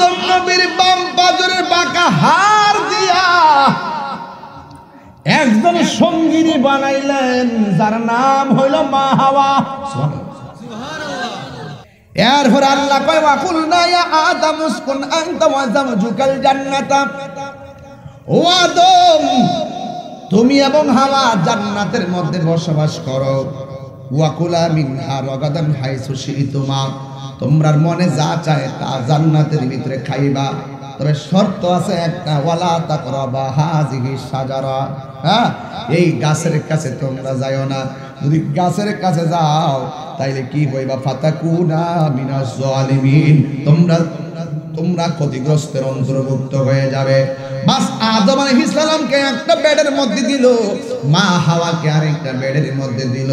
আদম নবীর বাম পাজরের বাঁকা হাড় দিয়া একজন সঙ্গিনী বানাইলেন যার নাম হইল মা হাওয়া। এরপর আল্লাহ কয় ওয়া কুলনা ইয়া আদম উসকুন আনতা ওয়া যাওজুকাল জান্নাতা, ও আদম তুমি এবং হাওয়া জান্নাতের মধ্যে বসবাস করো। ওয়া কুলা মিনহা রাগাদান হাইসু শিইতুমা, তোমরার মনে যা চায় তা জান্নাতের ভিতরে খাইবা, তবে শর্ত আছে একটা, ওয়ালা তাকরাবা হাযিহি শাজারা, হ্যাঁ এই গাছের কাছে তোমরা যাও না। যদি গাছের কাছে যাও তাইলে কি হইবা, ফাতাকুনা মিনাজ জালিমিন, তোমরা ক্ষতিগ্রস্তের অন্তর্ভুক্ত হয়ে যাবে। বাস আদম আলাইহিস সালামকে একটা বেডের মধ্যে দিল, মা হাওয়াকে আরেকটা বেডের মধ্যে দিল।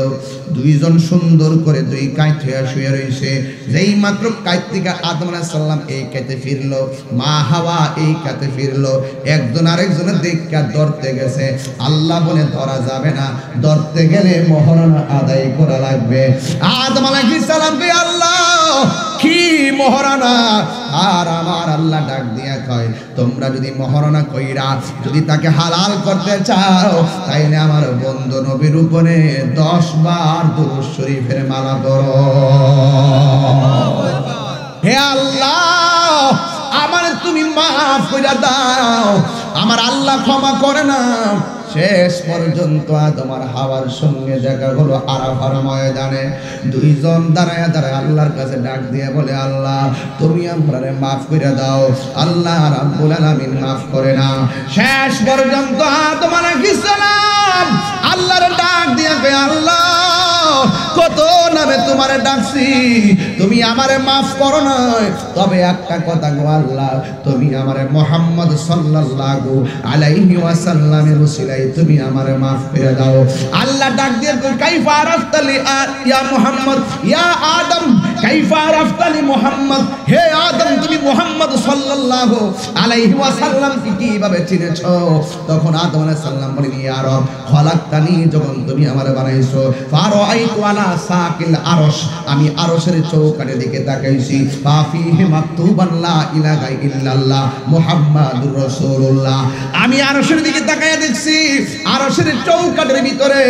দুইজন সুন্দর করে দুই কাঁধ হয়ে শুয়ে রইছে। যেই মাত্র কাঁধ থেকে আদম আলাইহিস সালাম এই কাঁধে ফিরলো, মা হাওয়া এই কাঁধে ফিরলো, একজন আরেকজনের দেখা ধরতে গেছে। আল্লাহ বলে ধরা যাবে না, ধরতে গেলে মহরনা আদায় করা লাগবে। আদম আলাইহিস সালামকে আল্লাহ কি মহরনা, আর আমার আল্লাহ ডাক দিয়া কয় তোমরা যদি মহরনা কইরা যদি তাকে হালাল করতে চাও তাইলে আমার বন্ধু নবীর উপরে 10 বার দুরূদ শরীফের মালা ধরো। হে আল্লাহ আমার তুমি মাফ কইরা দাও। আমার আল্লাহ ক্ষমা করে না। শেষ পর্যন্ত আদম আর হাওয়ার সঙ্গে দেখা হলো আরাফার ময়দানে। দুইজন দাঁড়ায় দাঁড়ায় আল্লাহর কাছে ডাক দিয়ে বলে আল্লাহ তুমি আমরারে মাফ করে দাও। আল্লাহ রাব্বুল আলামিন মাফ করে না। শেষ পর্যন্ত আদম আলাইহিস সালাম আল্লাহর ডাক দিয়ে কয় আল্লাহ কত নামে তোমারে ডাকছি, তুমি আমারে মাফ করো না, তবে একটা কথা গো আল্লাহ তুমি আমারে মুহাম্মদ সাল্লাল্লাহু আলাইহি ওয়াসাল্লামের উসিলায় তুমি আমারে মাফ করে দাও। আল্লাহ ডাক দিয়ে কাইফা আরাফতালি ইয়া মুহাম্মদ ইয়া আদম কাইফা আরাফতালি মুহাম্মদ, হে আদম তুমি মুহাম্মদ সাল্লাল্লাহু আলাইহি ওয়াসাল্লামকে কিভাবে চিনেছো? তখন আদম আলাইহিস সালাম বলেন ইয়া রব খলাকতানি, যখন তুমি আমারে বানাইছো ফারাআইতু আলা সাকিল আরশ, আমি আরশের চৌকাঠের দিকে তাকাইছি, ফাফিহি মাকতুবান লা ইলাহা ইল্লাল্লাহ মুহাম্মাদুর রাসূলুল্লাহ, আমি আরশের দিকে তাকায়া দেখছি আরশের চৌকাঠের ভিতরে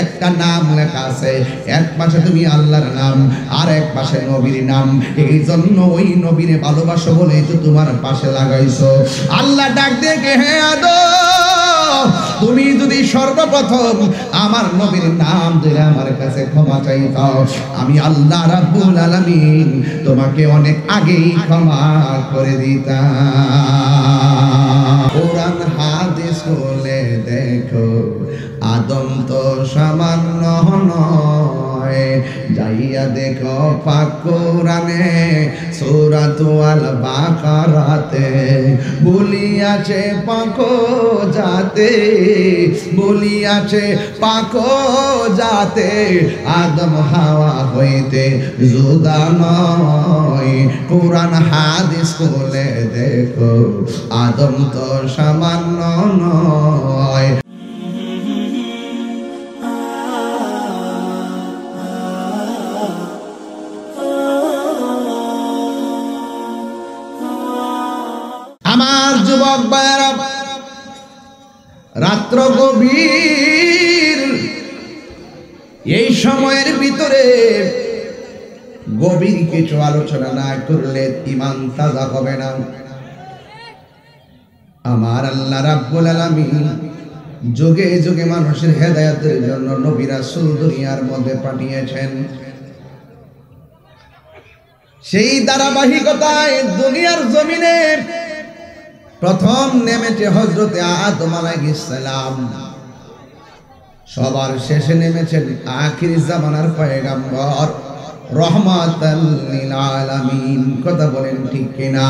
একটা নাম লেখা আছে, এক পাশে তুমি আল্লাহর নাম আর এক পাশে নবীর নাম, এই জন্য ওই নবীরে ভালোবাসো বলেই তো তোমার পাশে লাগাইছো। আল্লাহ ডাক দিয়ে হে আদম তুমি যদি সর্বপ্রথম আমার নবীর নাম দিলে আমার কাছে ক্ষমা চাইতাও, আমি আল্লাহ রাব্বুল আলামিন তোমাকে অনেক আগেই ক্ষমা করে দিতাম। কোরআন হাদিস বলে দেখো আদম তো সামান্য নয়, যাইয়া দেখো পাক কোরআনে সূরাতুল বাকারাতে বলিয়াছে পাকো যাতে, বলিয়াছে পাকো যাতে আদম হাওয়া হইতে জুদা নয়। কোরআন হাদিস বলে দেখো আদম তো সামান্য নয়। আমার যুবক ভাইরা রাত্র গভীর, এই সময়ের ভিতরে গভীর কিছু আলোচনা না করলে ঈমান তাজা হবে না। আমার আল্লাহ রাব্বুল আলামিন যুগে যুগে মানুষের হেদায়েতের জন্য নবী রাসূল দুনিয়ার মধ্যে পাঠিয়েছেন। সেই ধারাবাহিকতায় দুনিয়ার জমিনে প্রথম নেমেছে হযরতে আদম আলাইহিস সালাম, সবার শেষে নেমেছেন আখির জামানার পয়গম্বর রহমাতাল লিল আলামিন। কথা বলেন ঠিক কিনা?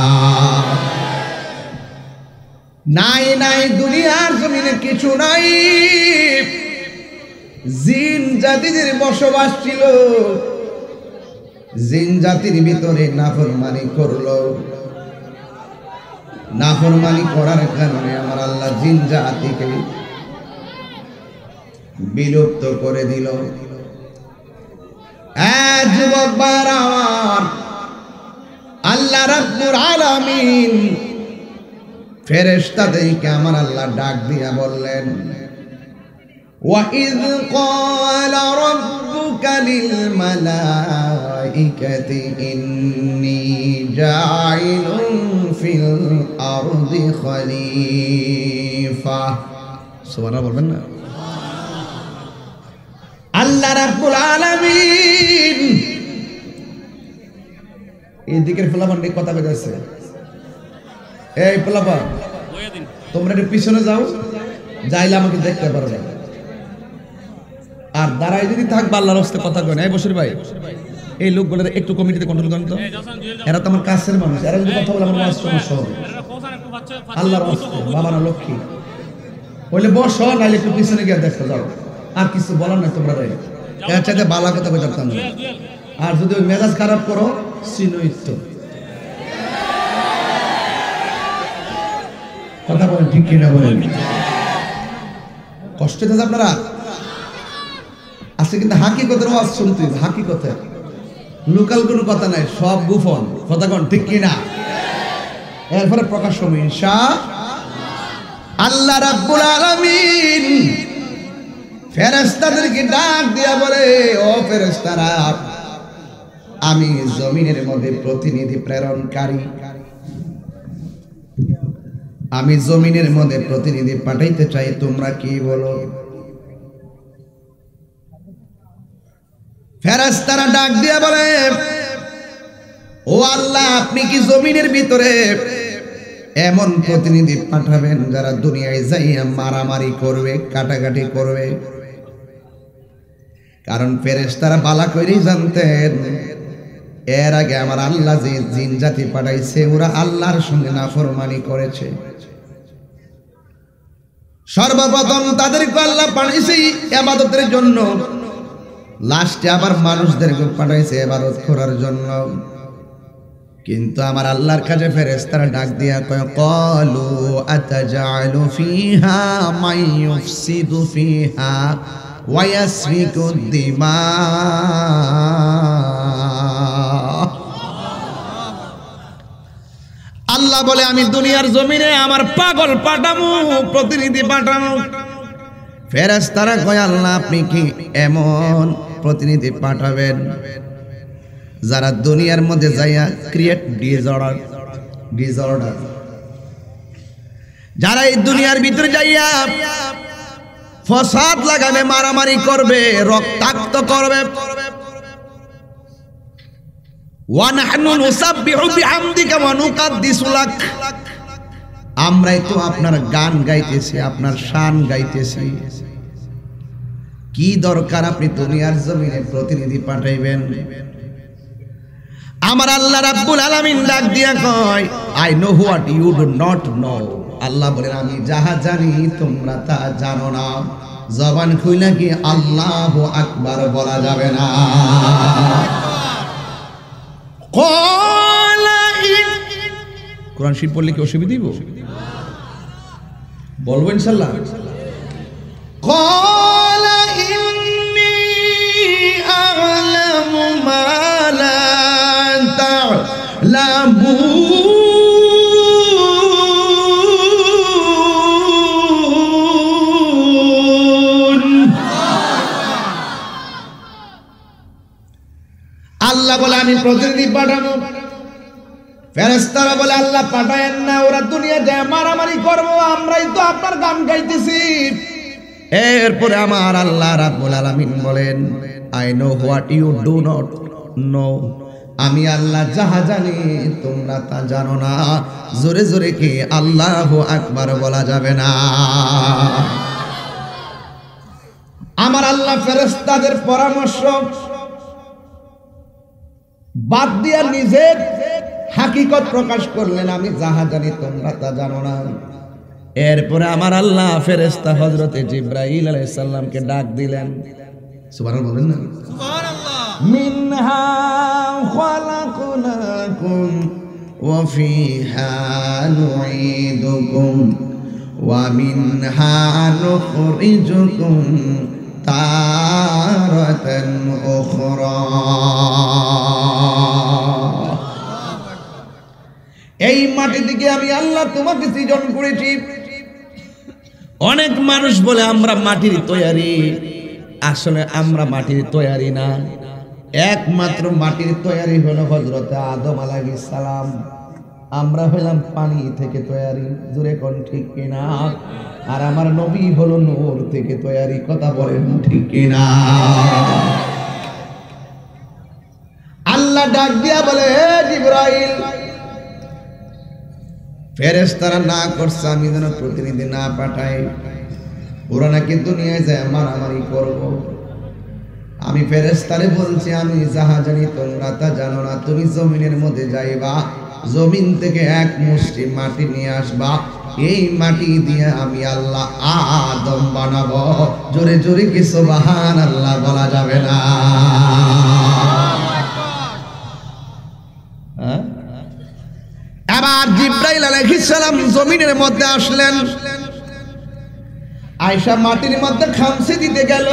নাই নাই দুনিয়ার জমিনে কিছু নাই, জিন জাতিদের বসবাস ছিল, জিন জাতির ভিতরে নাফরমানি করলো, নাফরমানি করার কারণে আমার আল্লাহ জিন জাতিকে বিলুপ্ত করে দিল। যুবক ভাইরা আমার, আল্লাহ রাব্বুল আলামিন ফেরেশতাদেরকে আমার আল্লাহ ডাক দিয়া বললেন, وَإِذْ قَالَ رَبُّكَ لِلْمَلَائِكَةِ إِنِّي جَاعِلٌ فِي الْأَرْضِ خَلِيفَةً সুবহানাল্লাহ বলবেন না? আল্লাহ রাব্বুল আলামিন এই দিকের পোলাপানটি কথা কইতাছে, এই পোলাপা তোমরা একটু পিছনে যাও, যাইলে আমাকে দেখতে পারবে, আর দাঁড়াই যদি থাকবে আল্লাহর রাস্তে কথা কয় না। এই বশির ভাই, এই লোকগুলোর একটু কমিটিতে কন্ট্রোল করেন তো, এরা তো আমার কাছের মানুষ, এরা যদি কথা বলে আমার ওয়াজ সমস্যা হবে। আল্লাহর রাস্তে বাবা না লক্ষ্মী বলে বসো, নাইলে একটু পিছনে গিয়ে দেখতে যাও, আর কিছু বলার নাই তোমরা রে, এর চাইতে বালা কথা কইতাম না। আর যদি ওই মেজাজ খারাপ করো সিনুইত কথা বলেন, ঠিক কিনা বলেন? কষ্ট হচ্ছে আপনারা আজকে, কিন্তু হাকিকতের ওয়াজ শুনতে, হাকিকতে লোকাল কোনো কথা নাই, সব গুফন কথা কোন, ঠিক কিনা? এরপরে প্রকাশ হবে ইনশাআল্লাহ। আল্লাহ রাব্বুল আলামিন ফেরেশতাদেরকে ডাক দিয়া বলে, ও ফেরেশতারা, আমি জমিনের মধ্যে প্রতিনিধি প্রেরণকারী, আমি জমিনের মধ্যে প্রতিনিধি পাঠাইতে চাই, তোমরা কি বলো? ফেরেশতারা ডাক দিয়া বলে, ও আল্লাহ, আপনি কি জমিনের ভিতরে এমন প্রতিনিধি পাঠাবেন যারা দুনিয়ায় যাইয়া মারামারি করবে, কাটাকাটি করবে? কারণ ফেরেশতারা বালা করেই জানতেন এর আগে আমার আল্লাহ যে জিন জাতি পাঠাইছে ওরা আল্লাহর সঙ্গে নাফরমানি করেছে। সর্বপ্রথম তাদেরকে আল্লাহ পাঠাইছে ইবাদতের জন্য, লাস্টে আবার মানুষদেরকে পাঠাইছে ইবাদত করার জন্য। কিন্তু আমার আল্লাহর কাছে ফেরেশতারা ডাক দিয়া কয়, ক্বালু আতাজালু ফিহা মান ইউফসিদু ফিহা ওয়া ইয়াসফিকু দিমা। আল্লাহ বলে, আমি দুনিয়ার জমিনে আমার পাগল পাঠামু, প্রতিনিধি পাঠামু। ফেরেশতারা কয়, আল্লাহ আপনি কি এমন প্রতিনিধি পাঠাবেন যারা দুনিয়ার মধ্যে যাইয়া ক্রিয়েট ডিসঅর্ডার, যারা এই দুনিয়ার ভিতরে যাইয়া ফসাদ লাগাবে, মারামারি করবে, রক্তাক্ত করবে। ওয়া নাহনু নুসাব্বিহু বিহামদিকা ওয়া নুকাদ্দিসু লাক, আমরাই তো আপনার গান গাইতেছি, আপনার শান গাইতেছি, কি দরকার আপনি দুনিয়ার জমিনে প্রতিনিধি পাঠাইবেন? আমার আল্লাহ রাব্বুল আলামিন ডাক দিয়া কয়, I know what you do not know. Allah বলেন, আমি যাহা জানি তোমরা তা জানো না। জবান খুইলা কি আল্লাহু আকবার বলা যাবে না? কোরআন শরীফ পড়লে কি অসুবিধা দিব? বলবো ইনশাআল্লাহ। ক্বালা ইন্নী আ'লামু মা লা তা'লামুন। আল্লাহ বলে, আমি প্রতিনিধি পাঠাবো। ফেরেশতারা বলে, আল্লাহ পাঠায়েন না, ওরা দুনিয়া যায় মারামারি করবো, আমরাই তো আপনার গান গাইতেছি। এরপরে আমার আল্লাহ রাব্বুল আলামিন বলেন, I know what you do not know. আমি আল্লাহ যাহা জানি তোমরা তা জানো না। জোরে জোরে কি আল্লাহু আকবার বলা যাবে না? আমার আল্লাহ ফেরেশতাদের পরামর্শ বাদ দিয়া নিজের হাকিকত প্রকাশ করলেন, আমি যাহা জানি তোমরা তা জানো না। এরপরে আমার আল্লাহ ফেরেশতা হযরতে জিবরাইল আলাইহিস সালামকে ডাক দিলেন। সুবহানাল্লাহ বলেন না? সুবহানাল্লাহ। মিনহা খালাকনাকুম ওয়া ফিহা নুঈদুকুম ওয়া মিনহা নুখরিজুকুম তারাতান উখরা। এই মাটি থেকে আমি আল্লাহ তোমাকে সৃজন করেছি। অনেক মানুষ বলে আমরা মাটির তৈরি, আসলে আমরা মাটির তৈরি না। একমাত্র মাটির তৈরি হলো হযরত আদম আলাইহিস সালাম। আমরা হলাম পানি থেকে তৈরি, জোরে কোন ঠিক কিনা? আর আমার নবী হলো নূর থেকে তৈরি, কথা বলেন ঠিক কিনা? আল্লাহ ডাক দিয়া বলে, হে জিবরাইল, ফেরেশতারা না করছে আমি যেন প্রতিনিধি না পাঠাই, ওরা নাকি দুনিয়ায় যায় মারামারি করবো। আমি ফেরেশতারে বলছি আমি যাহা জানি তোমরা তা জানো না। তুমি জমিনের মধ্যে যাইবা, জমিন থেকে এক মুষ্টি মাটি নিয়ে আসবা, এই মাটি দিয়ে আমি আল্লাহ আদম বানাবো। জোরে জোরে কি সুবহানাল্লাহ বলা যাবে না? আবার জিবরাইল আলাইহিস সালাম জমিনের মধ্যে আসলেন, আয়েশা মাটির মধ্যে খামসে দিতে গেল।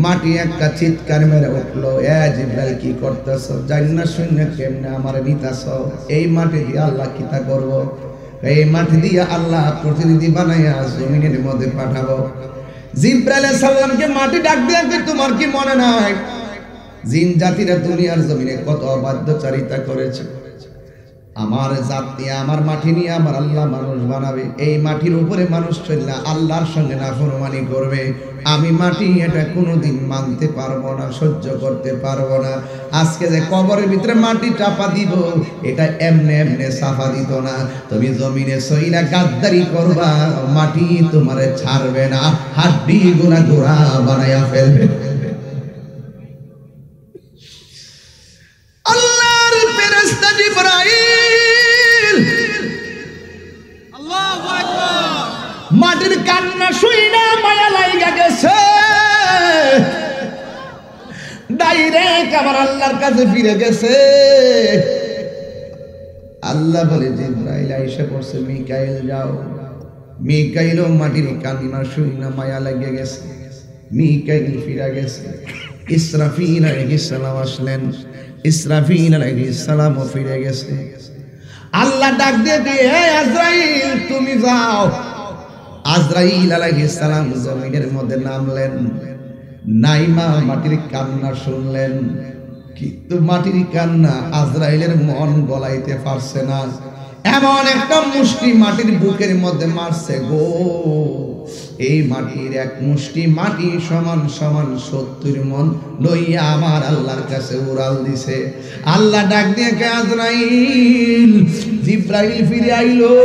মাটি একটা চিৎকার মেরে উঠলো, এ জিবরাইল কি করতেছ? জানি না শূন্য কেমনে আমারে নিতাছ? এই মাটি দিয়ে আল্লাহ কিতা করব? এই মাটি দিয়ে আল্লাহ প্রতিনিধি বানাইয়া জমিনের মধ্যে পাঠাবো। জিবরাইল আলাইহিস সালামকে মাটি ডাক দিয়ে, তোমার কি মনে নাই জিন জাতিরা দুনিয়ার জমিনে কত অবাধ্যচারিতা করেছে? আমার জাত নিয়ে, আমার মাটি নিয়ে আমার আল্লাহ মানুষ বানাবে। এই মাটির উপরে মানুষ চললে আল্লাহর সঙ্গে নাফরমানি করবে। আমি মাটি এটা কোনোদিন মানতে পারবো না, সহ্য করতে পারবো না। আজকে যে কবরের ভিতরে মাটি চাপা দিব, এটা এমনে এমনে চাপা দিত না। তুমি জমিনে সইলা গাদ্দারি করবা, মাটি তোমারে ছাড়বে না, হাড্ডি গুলা গোড়া বানাইয়া ফেলবে। আল্লাহর ফেরেশতা জিবরাইল আল্লাহু আকবার মাটির কান্না শুইনা মায়া লাইগা গেছে, ডাইরেক্ট আমার আল্লাহর কাছে ফিরে গেছে। আল্লাহ বলে, জিবরাইল আয়েশা পড়ছে, মিকাইল যাও। মিকাইলও মাটির কান্না শুইনা মায়া লাগিয়ে গেছে, মিকাইল ফিরে গেছে। ইসরাফিল আলাইহিস সালাম আসলেন, ইসরাফিল আলাইহিস সালামও ফিরে গেছে। আল্লাহ ডাক দিয়ে, হে আজরাইল তুমি যাও। আজরাইল আলাইহিস সালাম জমিনের মধ্যে নামলেন, নাইমা মাটির কান্না শুনলেন, কিন্তু মাটির কান্না আজরাইলের মন গলাইতে পারছে না। এমন একটা মুষ্টি মাটির বুকের মধ্যে মারছে গো, এই মাটির এক মুষ্টি মাটি সমান সমান 70 মন লইয়া আমার আল্লাহর কাছে উড়াল দিছে। আল্লাহ ডাক দিয়ে, আজরাইল, জিবরাইল ফিরে আইলো,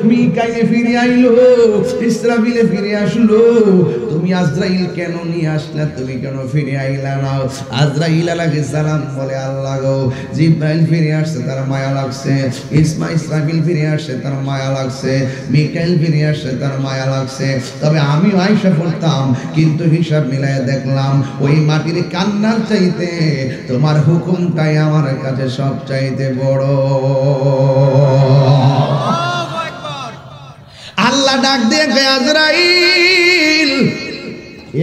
মিকাইল ফিরে আইলো, ইসরাফিল ফিরে আসলো। তুমি আজরাইল কেন নিয়ে আসলে? তুমি কেন ফিরে আইলা না? আজরাইল আলাইহিস সালাম বলে, আল্লাহ গো, জিবরাইল ফিরে আসছে তার মায়া লাগছে, ইসরাফিল ফিরে আসছে তার মায়া লাগছে, মিকাইল ফিরে আসছে তার মায়া লাগছে। তবে আমি আয়েশা পড়তাম, কিন্তু হিসাব মিলায় দেখলাম ওই মাটির কান্নার চাইতে তোমার হুকুমটাই আমার কাছে সব চাইতে বড়। আল্লাহ ডাক দিয়ে, আজরাইল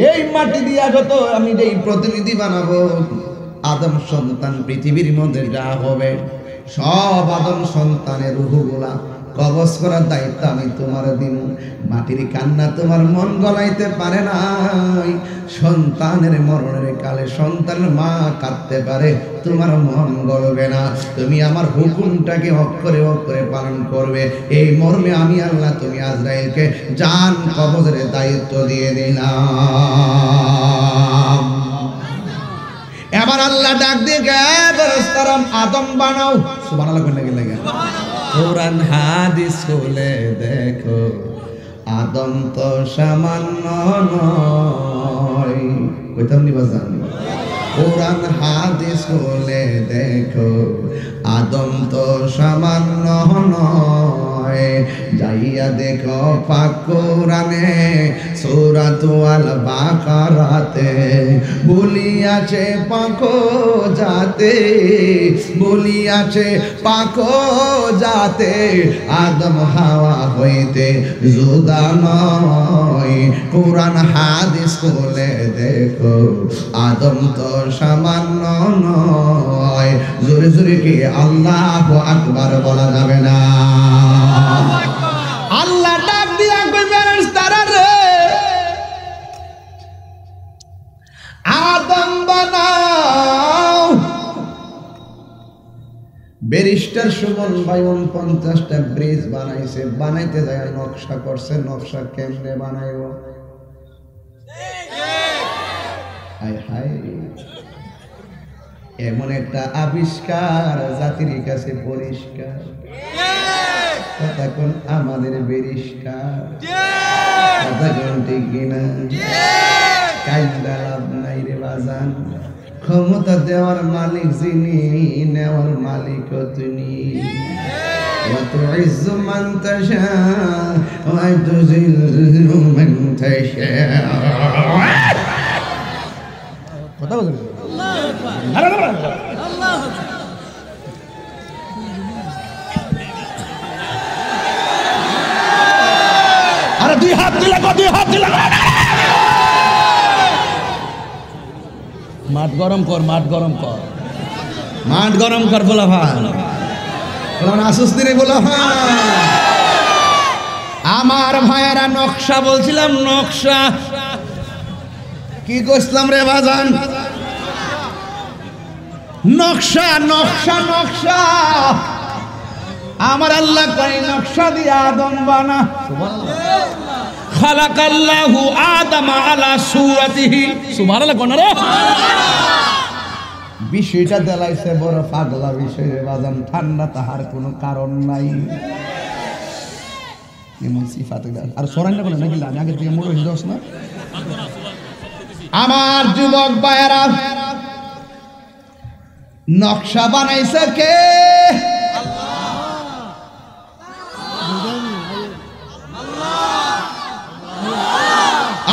এই মাটি দিয়া যত আমি যেই প্রতিনিধি বানাবো, আদম সন্তান পৃথিবীর মধ্যে যা হবে সব আদম সন্তানের রূহগুলা কবজ করার দায়িত্ব আমি তোমার দিব। মাটির কান্না তোমার মন গলাইতে পারে নাই। সন্তানের মরণের কালে সন্তানের মা কাঁদতে পারে, তোমার মন গলবে না। তুমি আমার হুকুমটাকে অক্ষরে অক্ষরে পালন করবে, এই মর্মে আমি আল্লাহ তুমি আজরাইলকে জান কবজের দায়িত্ব দিয়ে দিলাম। এবার আল্লাহ ডাক দিয়ে, ফেরেশতারা আদম বানাও। সুবহানাল্লাহ কইনা গেলে কোরআন হাদিস খুলে দেখো, আদম তো সামান্য নয়। কইতাম নি বাজান? কোরআন হাদিস খুলে দেখো, আদম তো সামান্য নয়। যাইয়া দেখো পাক কোরআনে সূরাত আল বাকারাতে বলিয়াছে পাক যাতে, বলিয়াছে পাক যাতে আদম হাওয়া হইতে জুদা নয়। কোরআন হাদিস খুলে দেখো আদম তো সামান্য নয়। জোরে জোরে কি আল্লাহু আকবার বলা যাবে না? আল্লাহ ডাক দিয়া কই ফেরেশতারা রে, আদম বানাও। ব্যারিস্টার সুমন ভাই 49টা ব্রিজ বানাইছে, বানাইতে যায় নকশা করছে, নকশা কেমনে বানাইব? হায় হায়, এমন একটা আবিষ্কার জাতির কাছে পরিষ্কার। তখন আমাদের ব্যারিস্টার তখন ঠিক কিনা? কাইন্দা লাভ নাই রে বাজান। ক্ষমতা দেওয়ার মালিক যিনি, নেওয়ার মালিক তুমি। وتعز من تشاء وتذل من تشاء। কথা বলেন আল্লাহু আকবার, আল্লাহু আকবার। আরে দুই হাত দিলা, দুই হাত দিলা। মাঠ গরম কর, মাঠ গরম কর, মাঠ গরম কর। বলা ভাই আসুস দিনে বলা ভাই। আমার ভাইয়েরা নকশা বলছিলাম, নকশা কি করছিলাম রে বাজান? নকশা নকশা নকশা। আমার আল্লাহ কই নকশা দিয়ে আদম বানা। খালাকাল্লাহু আদামা আলা সূরাতিহি। সুবহানাল্লাহ কোন রে? বিষয়টা দেলাইছে বড় পাগলা বিষয় রে বাজান। ঠান্ডা তাহার কোনো কারণ নাই। এমন সিফাত আর সরাইনা বলে নাকি আমি আগে থেকে মোড় হয়ে যাস না। আমার যুবক ভাইয়েরা, নকশা বানাইছে কে?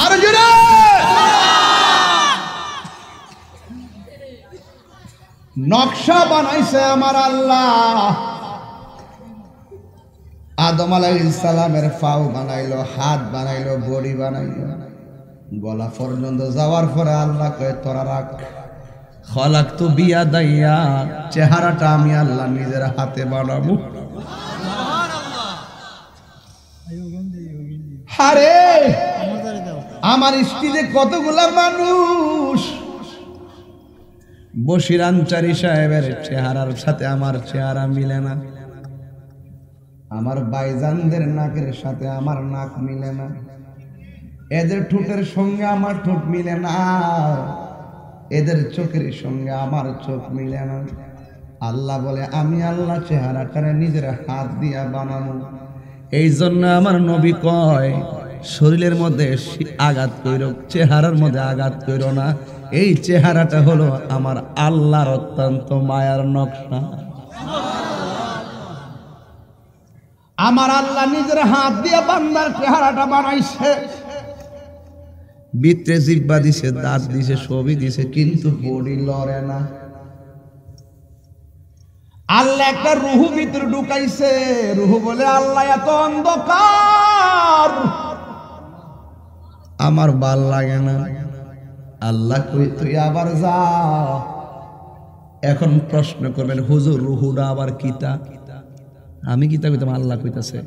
আর জোরে নকশা বানাইছে আমার আল্লাহ। আদম আলাইহিস সালামের পাও বানাইলো, হাত বানাইলো, বডি বানাইলো, গলা পর্যন্ত যাওয়ার পরে আল্লাহ কয় তোরা রাখ। খলাকতু বিয়াদাইয়া, চেহারাটা আমি আল্লাহ নিজের হাতে বানাবো। আরে আমার স্টেজে কতগুলা মানুষ, বশির আনসারী সাহেবের চেহারার সাথে আমার চেহারা মিলে না, আমার ভাইজানদের নাকের সাথে আমার নাক মিলে না, এদের ঠোঁটের সঙ্গে আমার ঠোঁট মিলে না, এদের চোখের সঙ্গে আমার চোখ মিলে না। আল্লাহ বলে আমি আল্লাহ চেহারাটারে নিজের হাত দিয়া বানাবো। এই জন্য আমার নবী কয় শরীরের মধ্যে আঘাত কইর, চেহারার মধ্যে আঘাত কইর না। এই চেহারাটা হলো আমার আল্লাহর অত্যন্ত মায়ার নকশা। আমার আল্লাহ নিজের হাত দিয়ে বান্দার চেহারাটা বানাইছে। ভিতরে জিহ্বা দিছে, দাঁত দিছে, সবই দিছে, কিন্তু বডি লড়ে না। আল্লাহ একটা রুহু ভিতরে ঢুকাইছে। রুহু বলে আল্লাহ এত অন্ধকার আমার ভাল লাগে না। আল্লাহ কই তুই আবার যা। এখন প্রশ্ন করবেন হুজুর রুহুটা আবার কিতা? আমি কিতা কইতাম, আল্লাহ কইতাছে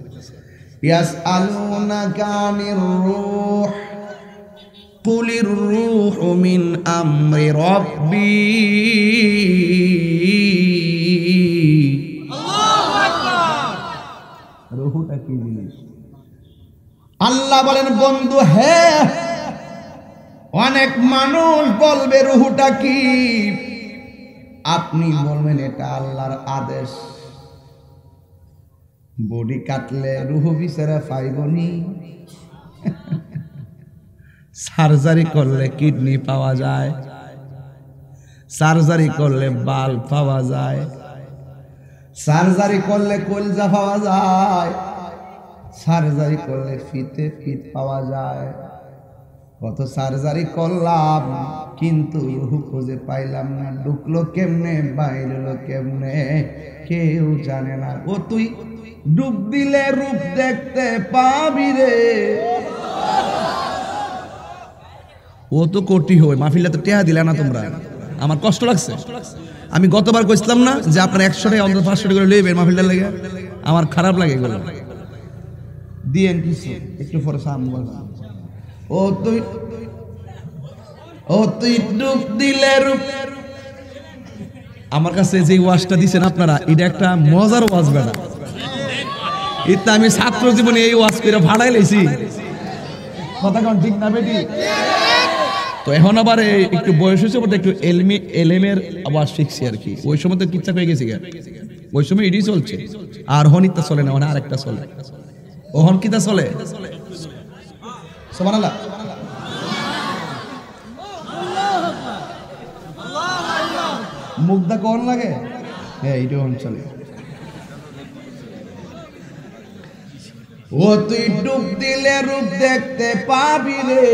ইয়াসআলুনাকা আনির রূহ কুলির রূহু মিন আমরি রাব্বি। আল্লাহু আকবার। রূহুটা কি জিনিস? আল্লাহ বলেন বন্ধু হে, অনেক মানুষ বলবে রূহুটা কি, আপনি বলবেন এটা আল্লাহর আদেশ। বডি কাটলে রুহু বিচারা পাইবনি, সার্জারি করলে কিডনি পাওয়া যায়, সার্জারি করলে বাল পাওয়া যায়, সার্জারি করলে কলজা পাওয়া যায়, সার্জারি করলে ফিতে ফিট পাওয়া যায়। কত সার্জারি করলাম কিন্তু রুহ খুঁজে পাইলাম না, ঢুকলো কেমনে বাইরলো কেমনে কেউ জানে না। ও তুই ডুব দিলে রূপ দেখতে পাবি রে। ও তো কোটি হয় মাহফিলে তো টেহা দিলে না তোমরা, আমার কষ্ট লাগছে। আমি গতবার কইছিলাম না যে আপনার 100 টাকা অন্তত 500 টাকা করে লইবেন মাহফিলটা লাগে, আমার খারাপ লাগে এগুলো দিয়েন কিছু একটু পরে সামনে। ও তুই ডুব দিলে রূপ, আমার কাছে যে ওয়াজটা দিছেন আপনারা এটা একটা মজার ওয়াজ বেটা, এটা আমি ছাত্র জীবনে এই ওয়াজ করে ভাড়াই লাইছি, কথা কোন ঠিক না বেটি? তো এখন আবার একটু বয়স হয়েছে বলতে একটু এলেমের আওয়াজ শিখছি আর কি। ওই সময় তো কিচ্ছা পেয়ে গেছি, ওই সময় এটাই চলছে। আর হনিতা চলে না, মানে আরেকটা চলে। ওহন কিতা চলে? সুবহানাল্লাহ। মুগ্ধা কোন লাগে? হ্যাঁ এইটা হন চলে। ও তুই ডুব দিলে রূপ দেখতে পাবি রে,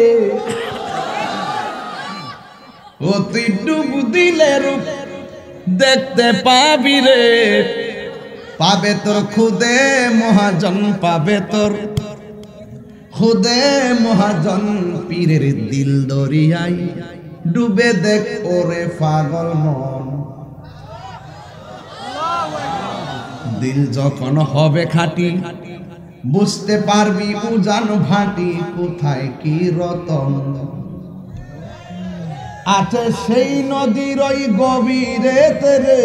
ও তুই ডুব দিলে রূপ দেখতে পাবি রে, পাবে তোর খুদে মহাজন, পাবে তোর খুদে মহাজন, পীরের দিল দরিয়াই ডুবে দেখ ওরে পাগল মন। দিল যখন হবে খাঁটি বুঝতে পারবি উজান ভাটি, কোথায় কি রতন আছে সেই নদীর ওই গভীরেতে রে,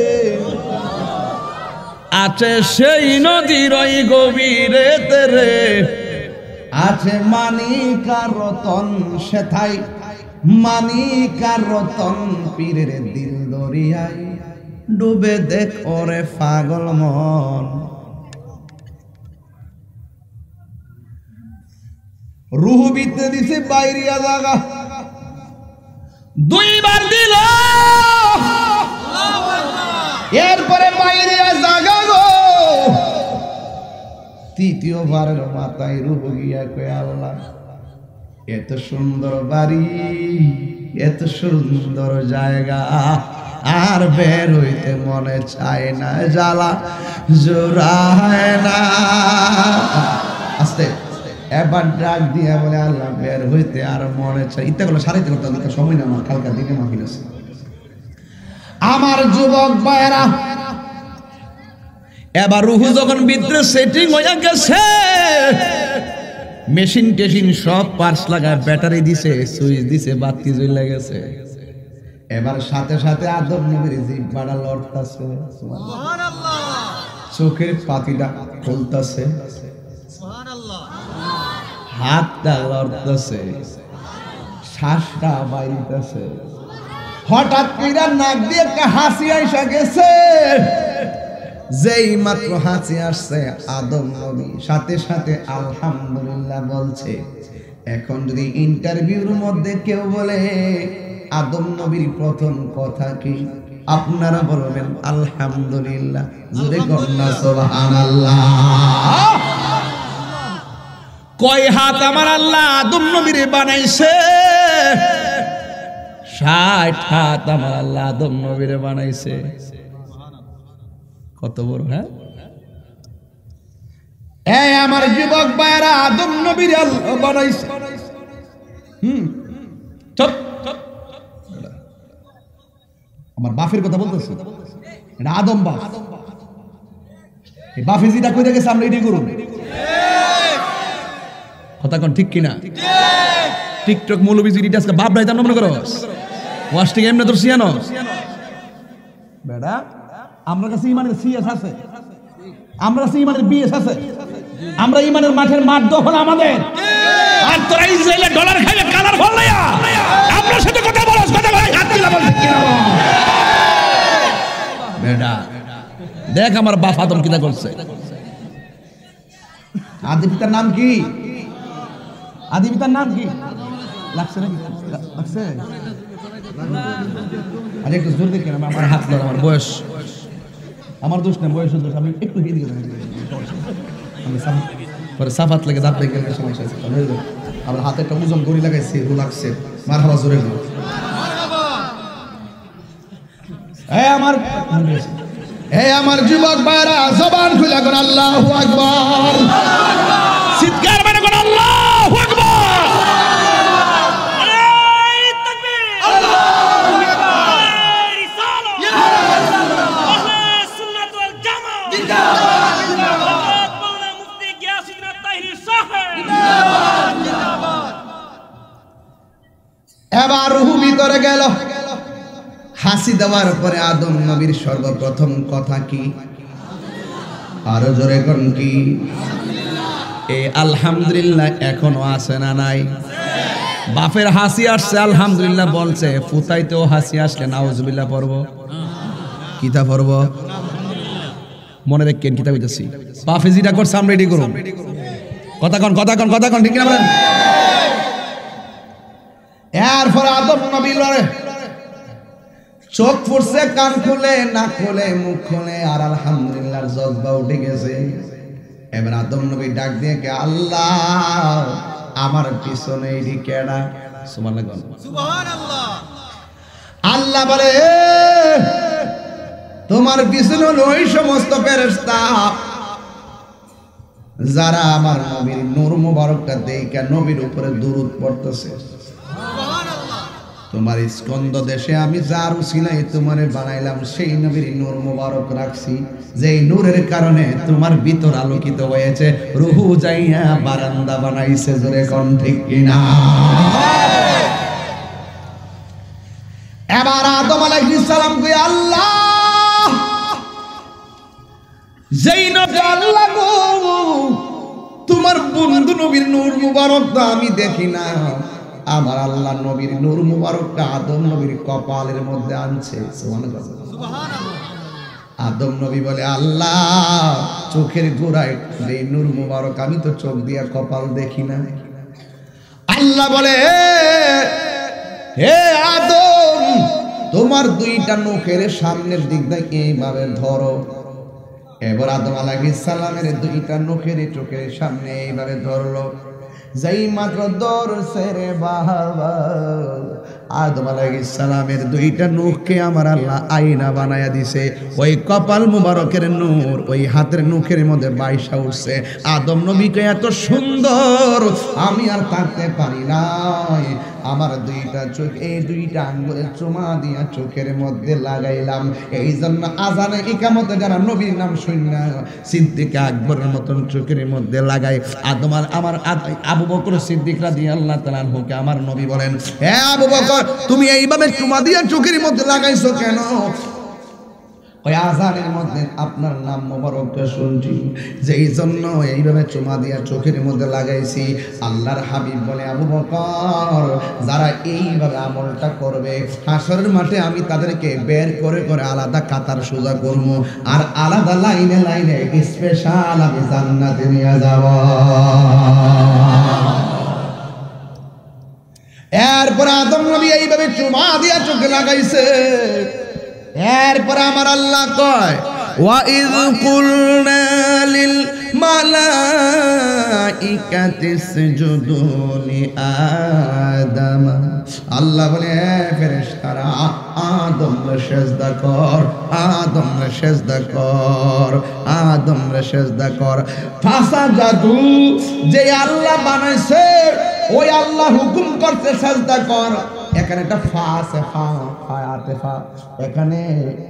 আছে সেই নদীর ওই গভীরেতে রে, আছে মানিক আর রতন সেথায়, মানিক আর রতন, পীরের দিল দরিয়ায় ডুবে দেখ ওরে পাগল মন। রুহ বিতে দিছে বাইরিয়া জায়গা, দুইবার দিল এরপরে বাইরিয়া জায়গা গো, তৃতীয়বারের মাথায় রুহ গিয়া কয় আল্লাহ এত সুন্দর বাড়ি, এত সুন্দর জায়গা, আর বের হইতে মনে চায় না, জ্বালা জোড়ায় না। আস্তে এবার ডাক দিয়া বলে আল্লাহ বের হইতে আর মনে চাই। ইত্যা করলে সারাইতে করতে সময় না, আমার কালকা দিনে মাহফিল আছে। আমার যুবক ভাইয়েরা, এবার রুহু যখন ভিতরে সেটিং হয়ে গেছে, মেশিন টেশিন সব পার্টস লাগায়, ব্যাটারি দিছে, সুইচ দিছে, বাতি জ্বলে গেছে। এবার সাথে সাথে আদম নবীর জিহ্বাটা লড়তাছে, সুবহানাল্লাহ, চোখের পাতিটা খুলতাছে, সুবহানাল্লাহ, হাতটা লড়তাছে, শ্বাসটা বাইরিতেছে। হঠাৎ কইরা নাক দিয়ে একটা হাসি আইসা গেছে। যেই মাত্র হাসি আসছে আদম নবী সাথে সাথে আলহামদুলিল্লাহ বলছে। এখন যদি ইন্টারভিউর মধ্যে কেউ বলে আদম নবীর প্রথম কথা কি, আপনারা বলবেন আলহামদুলিল্লাহ, জোরে কন্যা সুবহানাল্লাহ। কয় হাত আমার আল্লাহ আদম নবীরে বানাইছে? 60 হাত আমার আল্লাহ আদম নবীরে বানাইছে। কত বড়! হ্যাঁ, এই আমার যুবক ভাইরা, আদম নবীরে আল্লাহ বানাইছে। চুপ, আমার বাপের কথা বলতেছে, এটা আদম বাপ। এই বাপে যেটা কইরা গেছে আমরা এটাই করব। কথা কোন ঠিক কিনা? টিকটক মৌলবী জিরিটা আজকে বাপ রাইতাম মনে করো, ওয়াশটিং এমনি তোর সিয়ানো বেটা। আমরা কাছে ইমানের সিএস আছে, আমরা কাছে ইমানের বিএস আছে, আমরা ইমানের মাঠের মাঠ দখল আমাদের। আর তোরা ইসরায়েলের ডলার খাইলে কালার ফল লাইয়া আপনার সাথে কথা বলছ, কথা বলে হাত দিলা বল ঠিক কিনা বেটা। দেখ আমার বাপ আদম কিনা করছে। আদি পিতার নাম কি? আদি পিতার নাম কি লাগছে নাকি? লাগছে? আরে একটু জোর দেখেন, আমার হাত ধর, আমার বয়স, আমার দোষ না, বয়সের দোষ। আমি একটু হিয়ে দিকে পরে সাফাত লাগে, দাঁত দেখে সমস্যা আছে। আমার হাতে একটা ওজন গড়ি লাগাইছে লাগছে মারহাবা জোরে না আমার যুবক ভাইরা জবান খুলে কোন আল্লাহু আকবার চিৎকার করে কোন আল্লাহু আকবার নারে তাকবীর আল্লাহু আকবার রিসালাত আহলে সুন্নাত ওয়াল জামাত জিন্দাবাদ জিন্দাবাদ মাওলানা মুফতি গিয়াসউদ্দিন তাহিরি সাহেব জিন্দাবাদ জিন্দাবাদ এবার রূহ ভিতরে গেল হাসি দেওয়ার পরে আদম নবীর সর্বপ্রথম কথা কি আরো জোরে কোন কি এই আলহামদুলিল্লাহ এখনো আছে না নাই বাপের হাসি আসছে আলহামদুলিল্লাহ বলছে ফুতাইতেও হাসি আসলে নাউজুবিল্লাহ পড়ব কিতা পড়ব মনে রাখেন কিতা কইতাছি বাপে যেটা করছে আমরা রেডি করব কথা কোন ঠিক না বলেন এরপর আদম নবী লড়ে চোখ ফুটছে কান খুলে না খুলে মুখ খুলে আর আলহামদুলিল্লাহর জজবা উঠে গেছে এবার আদম নবী ডাক দিয়ে কে আল্লাহ আমার পিছনে এই কেডা সুবহানাল্লাহ আল্লাহ বলে তোমার পিছনে ওই সমস্ত ফেরেশতা যারা আমার নবীর নূর মুবারকটা দেখে নবীর উপরে দুরূদ পড়তেছে তোমার স্কন্দ দেশে আমি যার উসিলায় তোমারে বানাইলাম সেই নবীর নূর মুবারক রাখছি যেই নূরের কারণে তোমার ভিতর আলোকিত হয়েছে রূহ যাইয়া বারান্দা বানাইছে জোরে কোন ঠিক কিনা এবার আদম আলাইহিস সালাম কই আল্লাহ যেই নবী আল্লাহ গো তোমার বন্ধু নবীর নূর মুবারকটা আমি দেখি না আমার আল্লাহ নবীর নূর মুবারকটা আদম নবীর কপালের মধ্যে আনছে সুবহানাল্লাহ আদম নবী বলে আল্লাহ চোখের গোড়ায় এই নূর মুবারক আমি তো চোখ দিয়া কপাল দেখি না আল্লাহ বলে হে আদম তোমার দুইটা নখের সামনের দিক দিয়ে এইভাবে ধরো এবার আদম আলাইহিস সালামের দুইটা নখের চোখের সামনে এইভাবে ধরলো যেই মাত্র ধরছে রে বাবা আদম আলাইহিস সালামের দুইটা নখকে আমার আল্লাহ আয়না বানায়া দিছে ওই কপাল মুবারকের নূর ওই হাতের নখের মধ্যে বাইসা উঠছে আদম নবীকে এত সুন্দর আমি আর থাকতে পারি নাই আমার দুইটা চোখ এই দুইটা আঙ্গুলের চুমা দিয়া চোখের মধ্যে লাগাইলাম এই জন্য আজানে ইকামতে যারা নবীর নাম শুননা সিদ্দিক আকবরের মতন চোখের মধ্যে লাগাই আদম আমার আবু বকর সিদ্দিক রাদিয়াল্লাহু তাআলা আনহুকে আমার নবী বলেন হে আবু বকর তুমি এইভাবে চুমা দিয়া চোখের মধ্যে লাগাইছো কেন ওই আজানের মধ্যে আপনার নাম মোবারকটা শুনছি যেই জন্য এইভাবে চুমা দিয়া চোখের মধ্যে লাগাইছি আল্লাহর হাবিব বলে আবু বকর যারা এইভাবে আমলটা করবে হাসরের মাঠে আমি তাদেরকে বের করে করে আলাদা কাতার সোজা করব আর আলাদা লাইনে লাইনে স্পেশাল আমি জান্নাতে নিয়ে যাব এরপর আদম নবী এইভাবে চুমা দিয়া চোখে লাগাইছে এরপর আমার আল্লাহ কয় ওয়াইয কুলনা লিল মালাইকাতি ইসজুদু লিআদম আল্লাহ বলে ফেরেশতারা আদমরে সিজদা কর আদমরে সিজদা কর আদমরে সিজদা কর ফাসাজাদু যে আল্লাহ বানাইছে ওই আল্লাহ হুকুম করতে সিজদা কর এখানে একটা ফা আছে ফা ফায়াতে ফা এখানে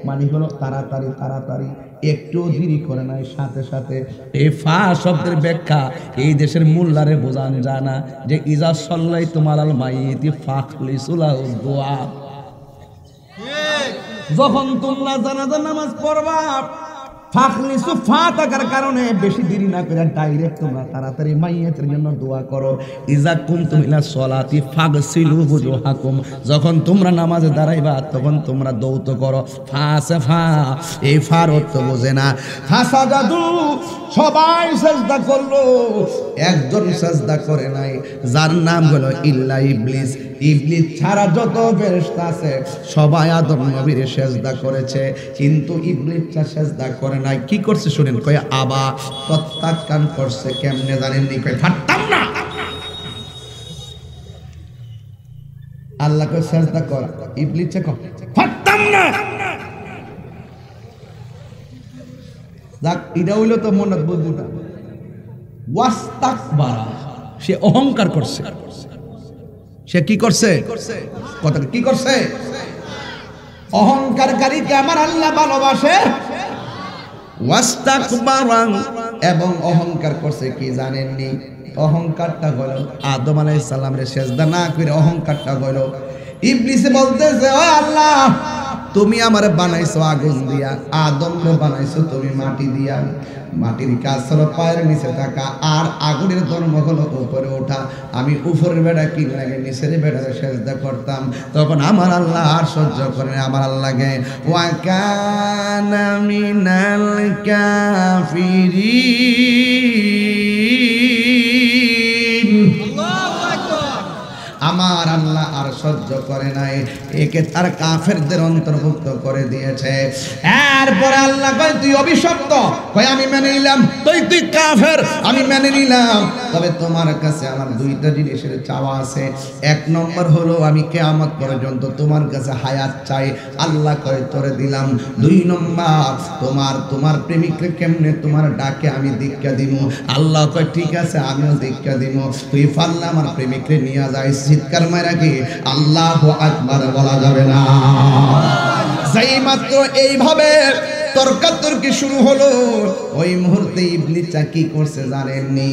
মানে হলো তাড়াতাড়ি তাড়াতাড়ি একটু দেরি করে নাই সাথে সাথে এই ফা শব্দের ব্যাখ্যা এই দেশের মোল্লারে বোঝানো যায় না যে ইজা সাল্লাই তোমার আল মাইতি ফাখলিসুলাহু দুআ যখন তোমরা জানাজা নামাজ পড়বা ফাখলিসু ফা থাকার কারণে বেশি দেরি না করে ডাইরেক্ট তোমরা তাড়াতাড়ি মাইয়াতের জন্য দোয়া করো ইজা কুনতুম ইলা সলাতি ফাগসিলু বুজুহাকুম যখন তোমরা নামাজে দাঁড়াইবা তখন তোমরা দৌত করো ফাসফা এই ফার অর্থ বোঝে না ফাসাদাদু সবাই সাজদা করলো একজন সাজদা করে নাই যার নাম হলো ইল্লা ইবলিস ইবলিস ছাড়া যত ফেরেশতা আছে সবাই আদম নবীর সিজদা করেছে কিন্তু ইবলিস সিজদা করে নাই কি করছে শুনেন কয় আবা প্রত্যাখ্যান করছে কেমনে জানেন নি কয় পারতাম না আল্লাহকে সাজদা কর, ইবলিসে কর পারতাম না। যাক, এটা হইলো তো মনে বুঝুটা। ওয়াস্তাকবারা, সে অহংকার করছে। সে কি করছে? কথা কি করছে? অহংকারকারীকে আমার আল্লাহ ভালোবাসে। ওয়াস্তাকবারা, এবং অহংকার করছে কি জানেননি? অহংকারটা হলো আদম আলাইহিস সালামের সিজদা না করে অহংকারটা হলো ইবলিসে বলতেছে, ও আল্লাহ, তুমি আমারে বানাইছো আগুন দিয়া, আদমরে বানাইছো তুমি মাটি দিয়া। মাটির কাজ হলো পায়ের নিচে থাকা, আর আগুনের ধর্ম হলো উপরে ওঠা। আমি উপরের বেড়া কি লাগে নিচের বেড়ারে সিজদা করতাম। তখন আমার আল্লাহ আর সহ্য করে না, আমার আল্লাহকে ওয়া কানা মিনাল কাফিরিন, আমার আল্লাহ আর সহ্য করে নাই, একে তার কাফেরদের অন্তর্ভুক্ত করে দিয়েছে। এরপরে আল্লাহ কয় তুই অভিশপ্ত, কয় আমি মেনে নিলাম, তুই কাফের, আমি মেনে নিলাম। তবে তোমার কাছে আমার দুইটা জিনিসের চাওয়া আছে। এক নম্বর হলো আমি কিয়ামত পর্যন্ত তোমার কাছে হায়াত চাই। আল্লাহ কয় তোরে দিলাম। দুই নম্বর তোমার প্রেমিককে কেমনে তোমার ডাকে আমি দীক্ষা দিব। আল্লাহ কয় ঠিক আছে, আমিও দীক্ষা দিব। তুই পারলে আমার প্রেমিককে নিয়ে যাই। চিৎকার মারা কি আল্লাহু আকবার বলা যাবে না? যেই মাত্র এইভাবে তর্কাতর্কি শুরু হলো, ওই মুহূর্তে ইবলিস কি করছে জানেননি?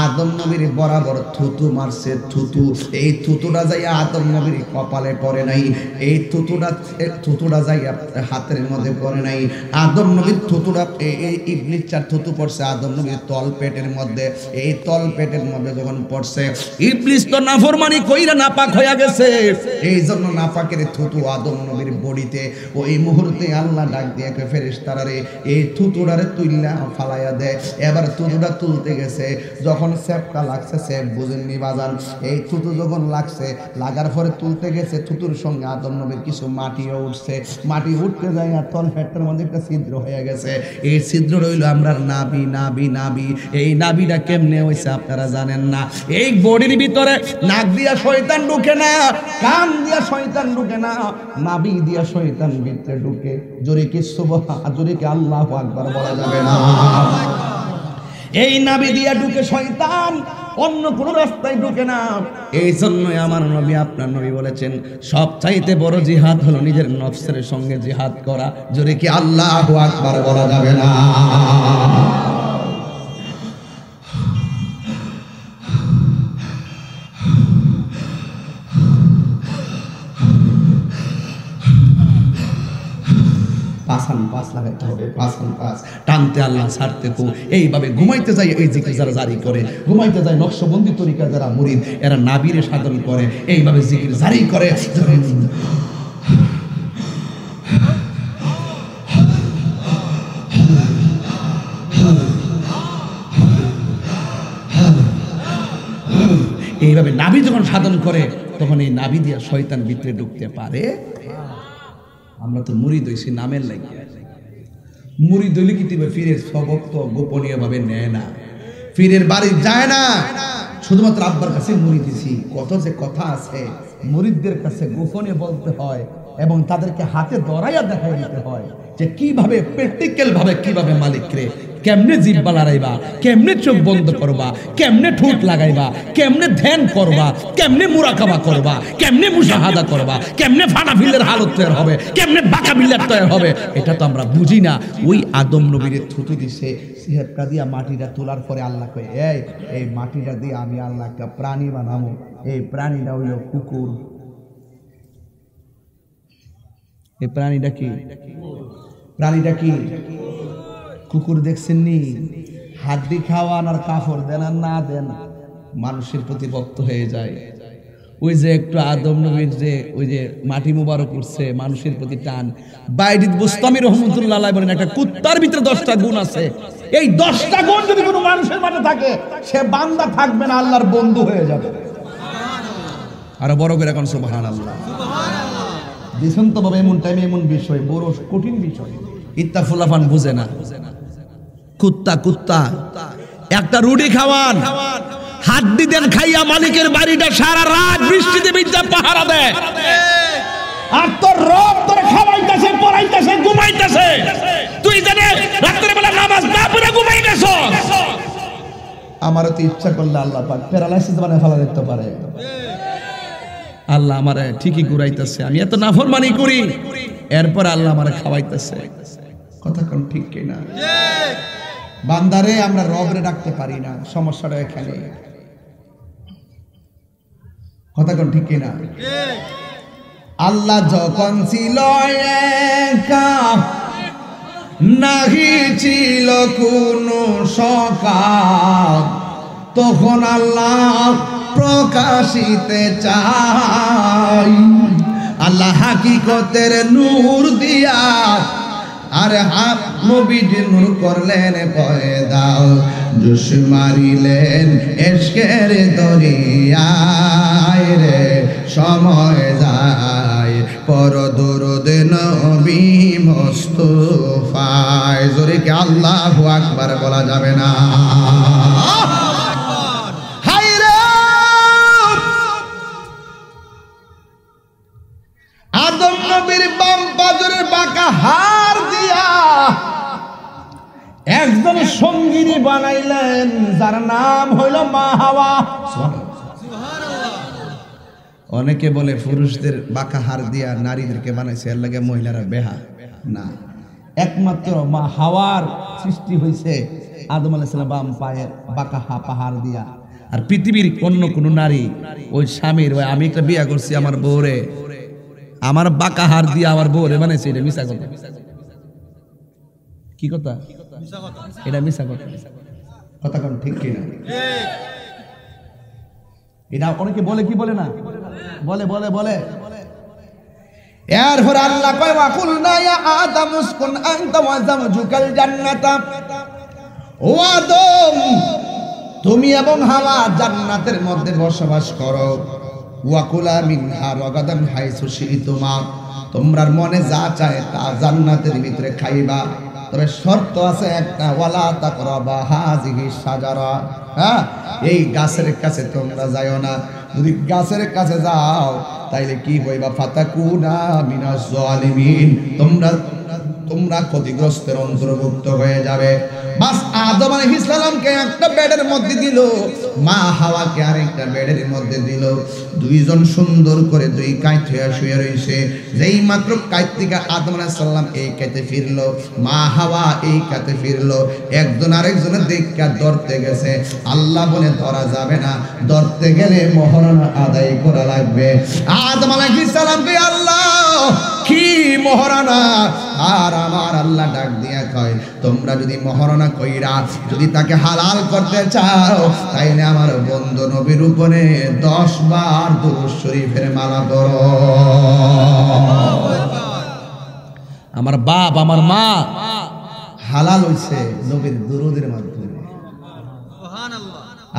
আদম নবীর বরাবর থুতু মারছে। থুতু, এই থুতুটা যাইয়া আদম নবীর কপালে পড়ে নাই, এই থুতুটা যাইয়া হাতের মধ্যে পড়ে নাই। আদম নবীর থুতুটা, এই ইবলিস চার থুতু পড়ছে আদম নবীর তল পেটের মধ্যে। এই তল পেটের মধ্যে যখন পড়ছে, ইবলিস তো নাফরমানি কইরা নাপাক হয়ে গেছে, এই জন্য নাপাকের থুতু আদম নবীর বডিতে। ওই মুহূর্তে আল্লাহ ডাক দিয়ে ফেরেশতারে এই থুতুটারে তুইলা ফালাইয়া দেয়। এবার থুতুটা তুলতে গেছে, যখন সেপটা লাগছে, সেপ বুঝেননি বাজান, এই থুতু যখন লাগছে, লাগার পরে তুলতে গেছে, থুতুর সঙ্গে আদম নবীর কিছু মাটিও উঠছে। মাটি উঠতে যায় আর তল পেটের মধ্যে একটা ছিদ্র হয়ে গেছে। এই ছিদ্র রইল আমরা নাভি। এই নাভিটা কেমনে হয়েছে আপনারা জানেন না। এই বডির ভিতরে নাক দিয়া শয়তান ঢুকে না, কান দিয়া শয়তান ঢুকে না, নাভি দিয়া শয়তান ভিতরে ঢুকে। জোরে কি সুবহান, জোরে কি আল্লাহু আকবার বলা যাবে না? এই নাভি দিয়া ঢুকে শয়তান, অন্য কোন রাস্তায় ঢুকে না। এই জন্যই আমার নবী, আপনার নবী বলেছেন সবচাইতে বড় জিহাদ হলো নিজের নফসের সঙ্গে জিহাদ করা। জোরে কি আল্লাহু আকবার বলা যাবে না? পাঁচ লাগাইতে হবে, পাঁচ টানতে আল্লাহ ছাড়তে কো। এইভাবে ঘুমাইতে যায় এই জিকির যারা জারি করে, ঘুমাইতে যায় নকশবন্দি তরিকা যারা মুরিদ, এরা নাবিরে সাধন করে, এইভাবে জিকির জারি করে। এইভাবে নাভি যখন সাধন করে, তখন এই নাভি দিয়া শয়তান ভিতরে ঢুকতে পারে। আমরা তো মুরিদ হইছি নামের লাগিয়া। মুরিদ হইলে কি ফিরের সবক তো গোপনীয় ভাবে নেয় না, ফিরের বাড়ি যায় না, শুধুমাত্র আব্বার কাছে মুরিদ দিছি। কত যে কথা আছে, মুরিদদের কাছে গোপনে বলতে হয় এবং তাদেরকে হাতে ধরাইয়া দেখাই দিতে হয় যে কিভাবে প্র্যাকটিক্যাল ভাবে কিভাবে মালিক রে কেমনে জিহ্বা লড়াইবা, কেমনে চোখ বন্ধ করবা, কেমনে ঠোঁট লাগাইবা, কেমনে ধ্যান করবা, কেমনে মুরাকাবা করবা, কেমনে মুশাহাদা করবা, কেমনে ফানাফিলের হালত তৈরি হবে, কেমনে বাঁকা বিল্লার তৈরি হবে, এটা তো আমরা বুঝি না। ওই আদম নবীর থুতু দিছে, সিহেবটা দিয়া মাটিটা তোলার পরে আল্লাহ কয় এই মাটিটা দিয়ে আমি আল্লাহ একটা প্রাণী বানাবো। এই প্রাণীটা হইল কুকুর। এই প্রাণীটা কি? প্রাণীটা কি? কুকুর। দেখছেন নি? হাড্ডি খাওয়ান আর কাপড় দেন আর না দেন, মানুষের প্রতি ভক্ত হয়ে যায়। ওই যে একটু আদম নবীর যে ওই যে মাটি মুবারক উঠছে, মানুষের প্রতি টান। বাইজিদ বুস্তামি রহমতুল্লাহ আলাইহি বলেন একটা কুত্তার ভিতরে 10টা গুণ আছে। এই 10টা গুণ যদি কোনো মানুষের মাঝে থাকে, সে বান্দা থাকবে না, আল্লাহর বন্ধু হয়ে যাবে। আরো বড় করে এখন সুবহানাল্লাহ। দিছেন তো বাবা, এমন টাইমে এমন বিষয়, বড় কঠিন বিষয়, ইত্তাফুলাফান বুঝে না। কুত্তা একটা রুটি খাওয়ান, হাড্ডি দেন খাইয়া মালিকের বাড়িটা সারা রাত বৃষ্টিতে ভিজা পাহারা দেয়, আর তোর রব তোর খাওয়াইতেছে, পড়াইতেছে, ঘুমাইতেছে, তুই জানে রাতের বেলা নামাজ না পড়ে ঘুমাই গেছ। আমারও তো ইচ্ছা করলে আল্লাহ পাক প্যারালাইসিস বানায় ফেলা দিতে পারে। আল্লাহ আমারে ঠিকই ঘুরাইতেছে, আমি এত নাফরমানি করি, এরপর আল্লাহ আমারে খাওয়াইতেছে। কথা কোন ঠিক কিনা? বান্দারে আমরা রবরে ডাকতে পারি না, সমস্যাটা এখানে। কথা কোন ঠিক কিনা? আল্লাহ যখন ছিল একা, নাহি ছিল কোনো সকাল, তখন আল্লাহ প্রকাশিতে চাই। আল্লাহ হাকিকতের নূর দিয়া আরে হাত নবীজি নূর করলেন পয়দা, জোশ মারিলেন এশকের দরিয়ায় রে, সময় যায় পর দরুদ নবী মুস্তাফায়। জোরে কি আল্লাহু আকবার বলা যাবে না? আদম নবীর বাম পাজরের বাঁকা হাড় দিয়া একজন সঙ্গিনী বানাইলেন, যার নাম হইল মা হাওয়া। অনেকে বলে পুরুষদের বাঁকা হাড় দিয়া নারীদেরকে বানাইছে, এর লাগে মহিলারা বেহা। না, একমাত্র মা হাওয়ার সৃষ্টি হয়েছে আদম আলাইহিস সালাম বাম পায়ের বাঁকা পাহাড় দিয়া। আর পৃথিবীর অন্য কোন নারী ওই স্বামীর, ওই আমি একটা বিয়া করছি আমার বউরে, আমার বাঁকা হাড় দিয়ে আমার বউরে বানাইছে, এটা মিছা কথা। কি কথা? এটা মিছা কথা। কথা কোন ঠিক কিনা? এটা অনেকে বলে, কি বলে না? বলে বলে বলে। এরপর আল্লাহ কয় ওয়া কুলনা ইয়া আদম উসকুন আনতা ওয়া যাওজুকাল জান্নাতা। ও আদম, তুমি এবং হাওয়া জান্নাতের মধ্যে বসবাস করো। ওয়াকুলা মিনহা রাগাদান হাইসু শিইতুমা, তোমরার মনে যা চায় তা জান্নাতের ভিতরে খাইবা, তবে শর্ত আছে একটা, ওয়ালা তাকরাবা হাযিহি শাজারা। হ্যাঁ, এই গাছের কাছে তোমরা যাও না। যদি গাছের কাছে যাও তাইলে কি হইবা? ফাতাকুনা মিনাজ জালিমিন, তোমরা ক্ষতিগ্রস্তের অন্তর্ভুক্ত হয়ে যাবে। বাস আদম আলাইহিস সালামকে একটা বেডের মধ্যে দিল, মা হাওয়াকে আরেকটা বেডের মধ্যে দিল। দুইজন সুন্দর করে দুই কাঁধ হয়ে শুয়ে রয়েছে। যেই মাত্র কাঁধ থেকে আদম আলাইহিস সালাম এই কাঁধে ফিরলো, মা হাওয়া এই কাঁধে ফিরলো। একজন আরেকজনের দেখা ধরতে গেছে। আল্লাহ বলে ধরা যাবে না, ধরতে গেলে মহরনা আদায় করা লাগবে। আদম আলাইহিস সালামকে আল্লাহ কি মহরনা? আর আমার আল্লাহ ডাক দিয়া কয়, তোমরা যদি মহরনা কইরা যদি তাকে হালাল করতে চাও, তাইলে আমার বন্ধু নবীর উপরে 10 বার দুরূদ শরীফের মালা করো। আমার বাপ আমার মা হালাল হইছে নবীর দুরূদের মাধ্যমে।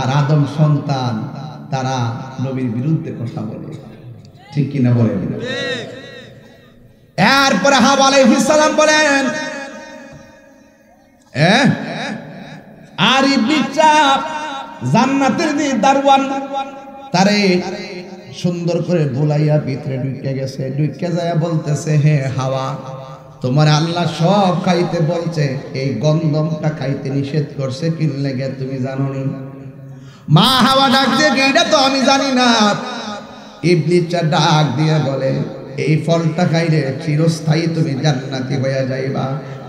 আর আদম সন্তান তারা নবীর বিরুদ্ধে কথা বলে, ঠিক কিনা বলেন? এরপরে হাওয়া আলাইহিস সালাম বলেন, আর ইবলিস জান্নাতের দারওয়ান তারে সুন্দর করে বুলাইয়া ভিতরে ঢুকে গেছে। ঢুকে যায় বলতেছে, হে হাওয়া, তোমার আল্লাহ সব খাইতে বলছে, এই গন্ধমটা খাইতে নিষেধ করছে, কি লাগে তুমি জানো নি? মা হাওয়া ডাক দিয়ে, এটা তো আমি জানি না। ইবলিস ডাক দিয়ে বলে, এই ফলটা খাইলে চিরস্থায়ী তুমি জান্নাতি হয়ে যাইবা,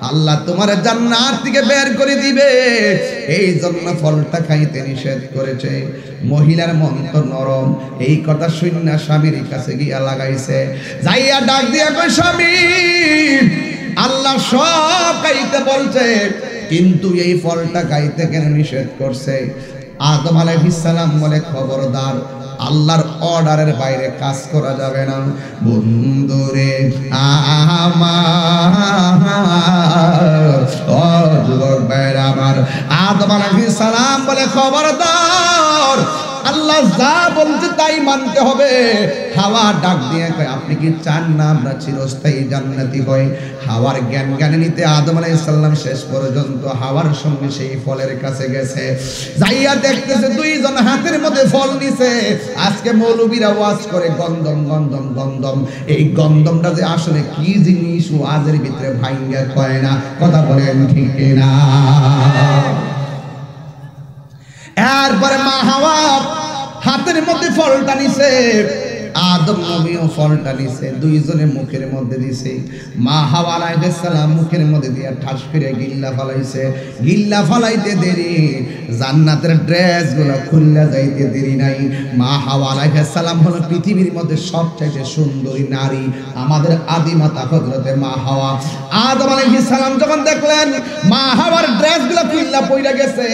আল্লাহ তোমার জান্নাত থেকে বের করে দিবে, এই জন্য ফলটা খাইতে নিষেধ করেছে। মহিলার মন তো নরম, এই কথা শুনে স্বামীর কাছে গিয়া লাগাইছে। যাইয়া ডাক দিয়া কই, স্বামী, আল্লাহ সব খাইতে বলছে, কিন্তু এই ফলটা খাইতে কেন নিষেধ করছে? আদম আলাইহিস সালাম বলে, খবরদার, আল্লাহর অর্ডারের বাইরে কাজ করা যাবে না। বন্ধুরে আমার, আদম আলাইহিস সালাম বলে, খবরদার, আল্লাহ যা বলছে তাই মানতে হবে। হাওয়া ডাক দিয়ে কয় আপনি কি চান না আমরা চিরস্থায়ী জান্নাতি হই? হাওয়ার জ্ঞান নিতে আদম আলাইহিস সালাম শেষ পর্যন্ত হাওয়ার সঙ্গে সেই ফলের কাছে গেছে, যাইয়া দেখতেছে দুইজন হাতের মধ্যে ফল নিছে। আজকে মৌলবীরা ওয়াজ করে গন্ধম গন্ধম গন্ধম, এই গন্ধমটা যে আসলে কি জিনিস ওয়াজের ভিতরে ভাঙ্গা কয় না, কথা বলেন ঠিক না? এরপরে মা হাওয়া হাতের মধ্যে ফলটা নিছে, আদম নবীও ফলটা নিছে, দুইজনের মুখের মধ্যে দিছে। মা হাওয়া আলাইহিস সালাম মুখের মধ্যে দিয়া ঠাস করে গিল্লা ফলাইছে। গিল্লা ফলাইতে দেরি, জান্নাতের ড্রেসগুলো খুললা যাইতে দেরি নাই। মা হাওয়া আলাইহিস সালাম হলো পৃথিবীর মধ্যে সবচেয়ে সুন্দরী নারী, আমাদের আদিমাতা হযরতে মা হাওয়া। আদম আলাইহিস সালাম যখন দেখলেন মা হাওয়ার ড্রেসগুলো খুললা পইড়া গেছে,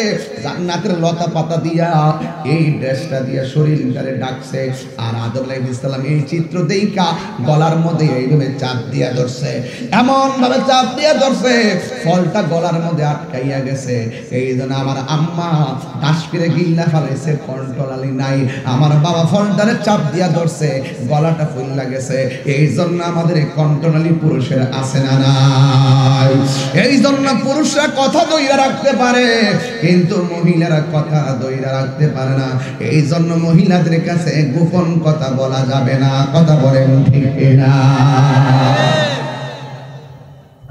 জান্নাতের লতা পাতা দিয়া এই ড্রেসটা দিয়া শরীরটারে ডাকছে। আর আদম আলাইহিস সালাম এই চিত্র দেইখা গলার মধ্যে এইভাবে চাপ দিয়া ধরছে, এমন ভাবে চাপ দিয়া ধরছে ফলটা গলার মধ্যে আটকাইয়া গেছে। এই জন্য আমার আম্মা দাস করে গিল্লা ফেলাইছে, কন্ট্রোলালি নাই। আমার বাবা ফলটারে চাপ দিয়া ধরছে, গলাটা ফুললা গেছে। এই জন্য আমাদের কন্ট্রোলালি পুরুষের আছে না নাই? এই জন্য পুরুষরা কথা দইরা রাখতে পারে, কিন্তু মহিলারা কথা দইরা রাখতে পারে না। এই জন্য মহিলাদের কাছে গোপন কথা বলা যাবে না, কথা বলেন ঠিক না?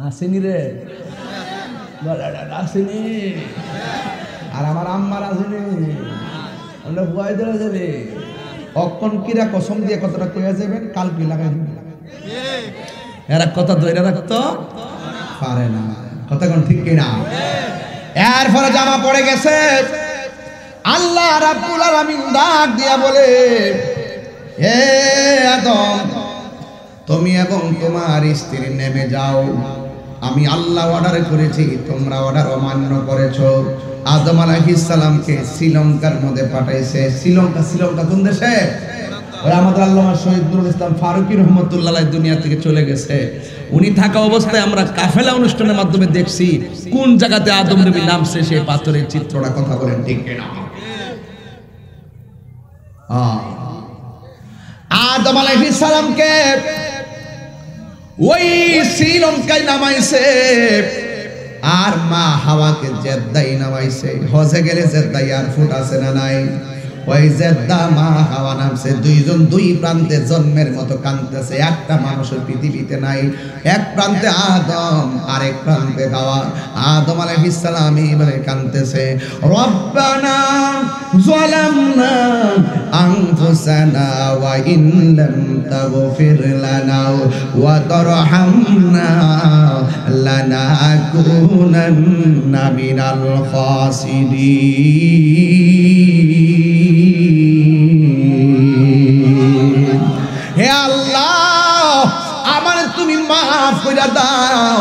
আসেনি রে আসেনি, আর আমার আম্মার আসেনি, আমরা ভয় ধরে যাবে। অক্ষণ কিরা কসম দিয়ে কতটা কইয়া যাবেন, কাল কি লাগাই এরা কথা ধরে রাখতে পারে না, কথা কোন ঠিক কিনা? এরপরে জামা পড়ে গেছে, আল্লাহ রাব্বুল আলামিন ডাক দিয়া বলে, হে আদম তুমি এবং তোমার স্ত্রী নেমে যাও, আমি আল্লাহ অর্ডার করেছি, তোমরা অর্ডার অমান্য করেছো। আদম আলাইহিস সালামকে শ্রীলঙ্কার মধ্যে পাঠাইছে। শ্রীলঙ্কা কোন দেশে? ওই আমাদের আল্লামা শহীদ নুরুল ইসলাম ফারুকী রহমতুল্লাহ আলাইহি দুনিয়া থেকে চলে গেছে। উনি থাকা অবস্থায় আমরা কাফেলা অনুষ্ঠানের মাধ্যমে দেখছি কোন জায়গাতে আদম নবী নামছে সেই পাথরের চিত্রটা, কথা বলেন ঠিক কিনা? আদম আলাইহিস সালামকে ওই শ্রীলঙ্কায় নামাইছে, আর মা হাওয়াকে জেদ্দায় নামাইছে। হজে গেলে জেদ্দা এয়ারপোর্ট আছে না নাই? ওই জেদ্দা মা হাওয়া নামছে, দুইজন দুই প্রান্তে জন্মের মতো কাঁদতেছে। একটা মানুষের পৃথিবীতে নাই, এক প্রান্তে আদম আর এক প্রান্তে হাওয়া। আদম আলাইহিস সালাম এইভাবে কাঁদতেছে, রব্বানা যালামনা আনফুসানা ওয়া ইন লাম তাগফির লানা ওয়া তারহামনা লানাকুনান্না মিনাল খাসিরিন। হে আল্লাহ, আমার তুমি মাফ করে দাও।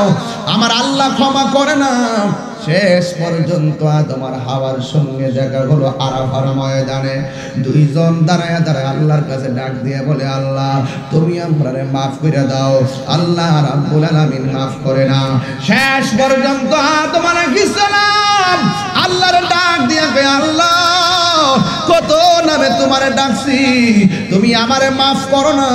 আমার আল্লাহ ক্ষমা করে না। শেষ পর্যন্ত আদম আর হাওয়ার সঙ্গে দেখা হলো আরাফার ময়দানে। দুইজন দাঁড়ায় আল্লাহর কাছে ডাক দিয়ে বলে, আল্লাহ তুমি আমরারে মাফ করে দাও। আল্লাহ রাব্বুল আলামিন মাফ করে না। শেষ পর্যন্ত আদম আলাইহিস সালাম আল্লাহর ডাক দিয়ে কয়, আল্লাহ কত নামে তোমারে ডাকছি, তুমি আমারে মাফ করো না।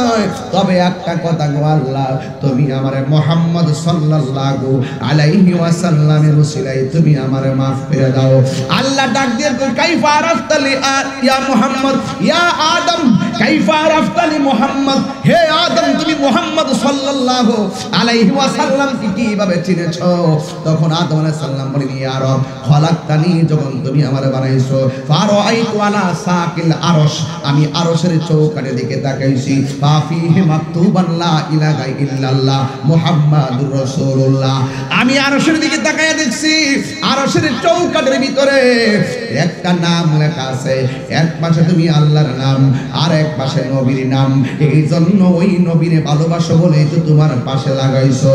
তবে একটা কথা গো আল্লাহ, তুমি আমারে মুহাম্মদ সাল্লাল্লাহু আলাইহি ওয়াসাল্লামের উসিলায় তুমি আমারে মাফ করে দাও। আল্লাহ ডাক দিয়ে কই, কাইফা আরাফতালি ইয়া মুহাম্মদ ইয়া আদম, কাইফা আরাফতালি মুহাম্মদ, হে আদম তুমি মুহাম্মদ সাল্লাল্লাহু আলাইহি ওয়াসাল্লামকে কিভাবে চিনেছো? তখন আদম আলাইহিস সালাম বলেন, ইয়া রব খলাকতানি, যখন তুমি আমারে বানাইছো, ফারাআইতু আলা সাকিল আরশ, আমি আরশের চৌকাঠের দিকে তাকাইছি, ফাফিহি মাকতুবান লা ইলাহা ইল্লাল্লাহ মুহাম্মাদুর রাসূলুল্লাহ। আমি আরশের দিকে তাকায়া দেখছি আরশের চৌকাঠের ভিতরে একটা নাম লেখা আছে, এক পাশে তুমি আল্লাহর নাম আর এক পাশে নবীর নাম। এই জন্য ওই নবীরে ভালোবাসো বলেই তো তোমার পাশে লাগাইছো।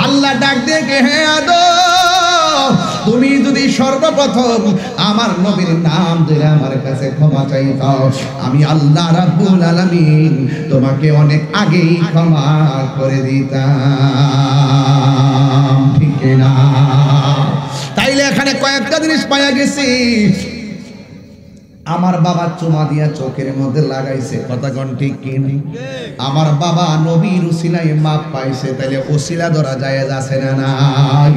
আল্লাহ ডাক দিয়ে, হে আদম তুমি যদি সর্বপ্রথম আমার নবীর নাম ধরে আমার কাছে ক্ষমা চাইতাও, আমি আল্লাহ রাব্বুল আলামিন তোমাকে অনেক আগেই ক্ষমা করে দিতাম, ঠিক না? তাইলে এখানে কয়েকটা জিনিস পাওয়া গেছি। আমার বাবা চুমা দিয়া চোখের মধ্যে লাগাইছে, কথা কোন ঠিক কি নেই? আমার বাবা নবীর উসিলায় মাপ পাইছে, তাহলে উসিলা ধরা জায়েজ আছে না নাই?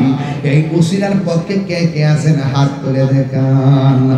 এই উসিলার পক্ষে কে কে আছেন হাত তুলে দেখান।